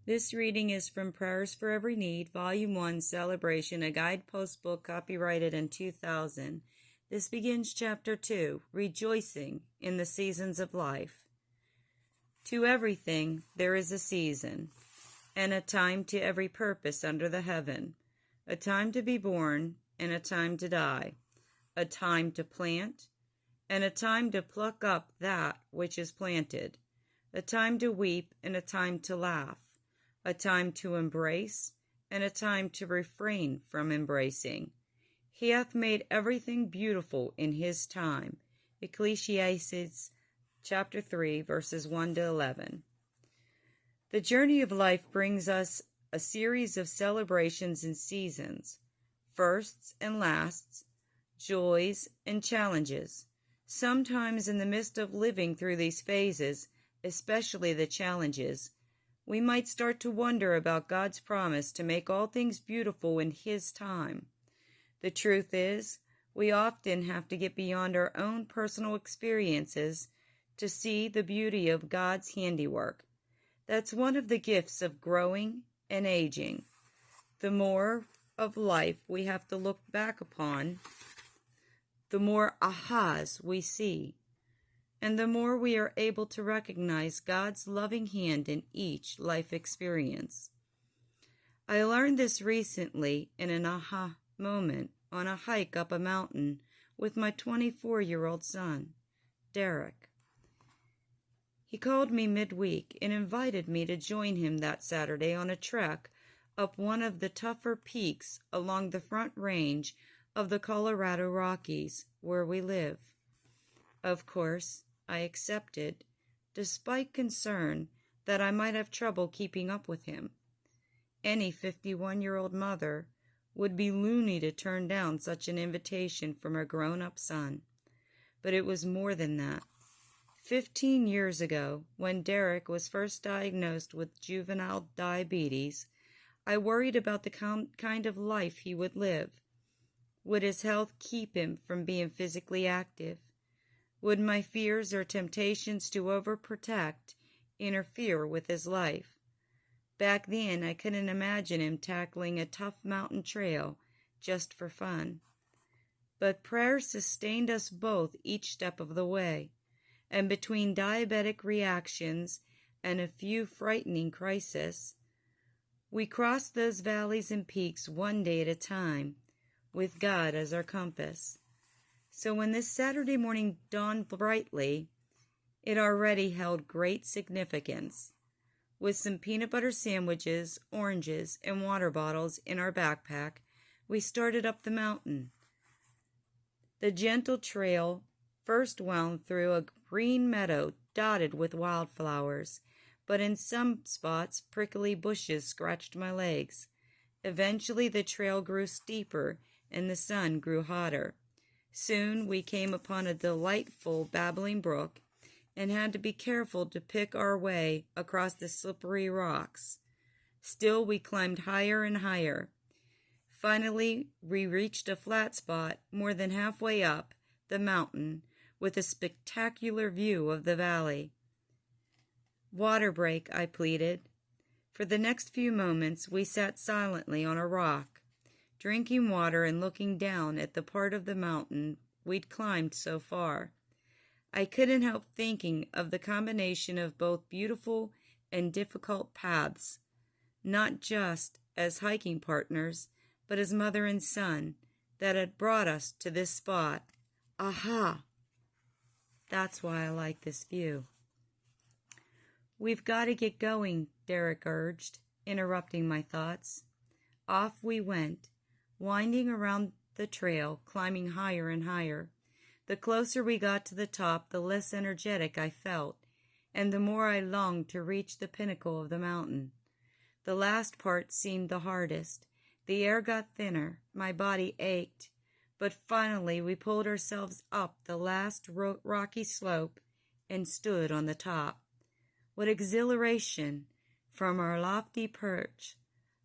This reading is from Prayers for Every Need, Volume 1, Celebration, a Guidepost book copyrighted in 2000. This begins Chapter 2, Rejoicing in the Seasons of Life. To everything there is a season, and a time to every purpose under the heaven, a time to be born and a time to die, a time to plant and a time to pluck up that which is planted, a time to weep and a time to laugh, a time to embrace and a time to refrain from embracing. He hath made everything beautiful in his time. Ecclesiastes chapter 3, verses 1 to 11. The journey of life brings us a series of celebrations and seasons, firsts and lasts, joys and challenges. Sometimes in the midst of living through these phases, especially the challenges, we might start to wonder about God's promise to make all things beautiful in His time. The truth is, we often have to get beyond our own personal experiences to see the beauty of God's handiwork. That's one of the gifts of growing and aging. The more of life we have to look back upon, the more ahas we see, and the more we are able to recognize God's loving hand in each life experience. I learned this recently in an aha moment on a hike up a mountain with my 24-year-old son, Derek. He called me midweek and invited me to join him that Saturday on a trek up one of the tougher peaks along the Front Range of the Colorado Rockies, where we live. Of course, I accepted, despite concern that I might have trouble keeping up with him. Any 51-year-old mother would be loony to turn down such an invitation from her grown-up son. But it was more than that. 15 years ago, when Derek was first diagnosed with juvenile diabetes, I worried about the kind of life he would live. Would his health keep him from being physically active? Would my fears or temptations to overprotect interfere with his life? Back then, I couldn't imagine him tackling a tough mountain trail just for fun. But prayer sustained us both each step of the way, and between diabetic reactions and a few frightening crises, we crossed those valleys and peaks one day at a time, with God as our compass. So when this Saturday morning dawned brightly, it already held great significance. With some peanut butter sandwiches, oranges, and water bottles in our backpack, we started up the mountain. The gentle trail first wound through a green meadow dotted with wildflowers, but in some spots prickly bushes scratched my legs. Eventually the trail grew steeper and the sun grew hotter. Soon we came upon a delightful babbling brook and had to be careful to pick our way across the slippery rocks. Still we climbed higher and higher. Finally, we reached a flat spot more than halfway up the mountain with a spectacular view of the valley. "Water break," I pleaded. For the next few moments we sat silently on a rock, drinking water and looking down at the part of the mountain we'd climbed so far. I couldn't help thinking of the combination of both beautiful and difficult paths, not just as hiking partners, but as mother and son, that had brought us to this spot. Aha! That's why I like this view. "We've got to get going," Derek urged, interrupting my thoughts. Off we went, winding around the trail, climbing higher and higher. The closer we got to the top, the less energetic I felt, and the more I longed to reach the pinnacle of the mountain. The last part seemed the hardest. The air got thinner, my body ached, but finally we pulled ourselves up the last rocky slope and stood on the top. What exhilaration! From our lofty perch,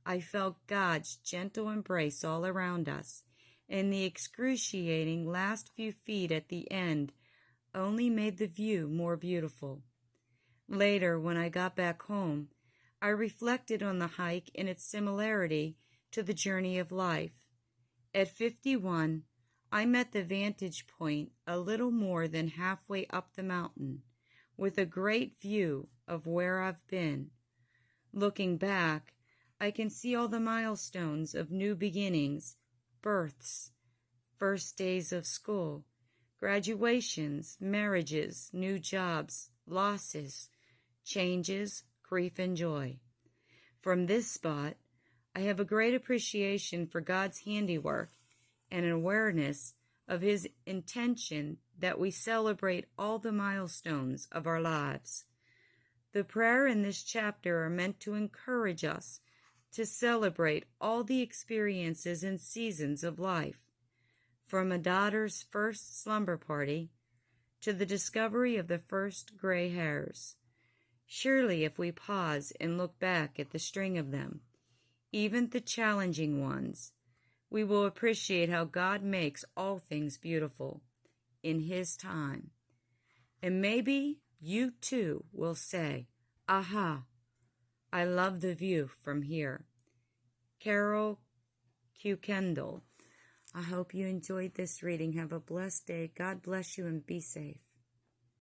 I felt God's gentle embrace all around us, and the excruciating last few feet at the end only made the view more beautiful. Later, when I got back home, I reflected on the hike and its similarity to the journey of life. At 51, I met the vantage point a little more than halfway up the mountain, with a great view of where I've been. Looking back, I can see all the milestones of new beginnings, births, first days of school, graduations, marriages, new jobs, losses, changes, grief, and joy. From this spot, I have a great appreciation for God's handiwork and an awareness of His intention that we celebrate all the milestones of our lives. The prayer in this chapter are meant to encourage us to celebrate all the experiences and seasons of life, from a daughter's first slumber party to the discovery of the first gray hairs. Surely if we pause and look back at the string of them, even the challenging ones, we will appreciate how God makes all things beautiful in His time. And maybe you too will say, "Aha, I love the view from here." Carol Q. Kendall. I hope you enjoyed this reading. Have a blessed day. God bless you and be safe.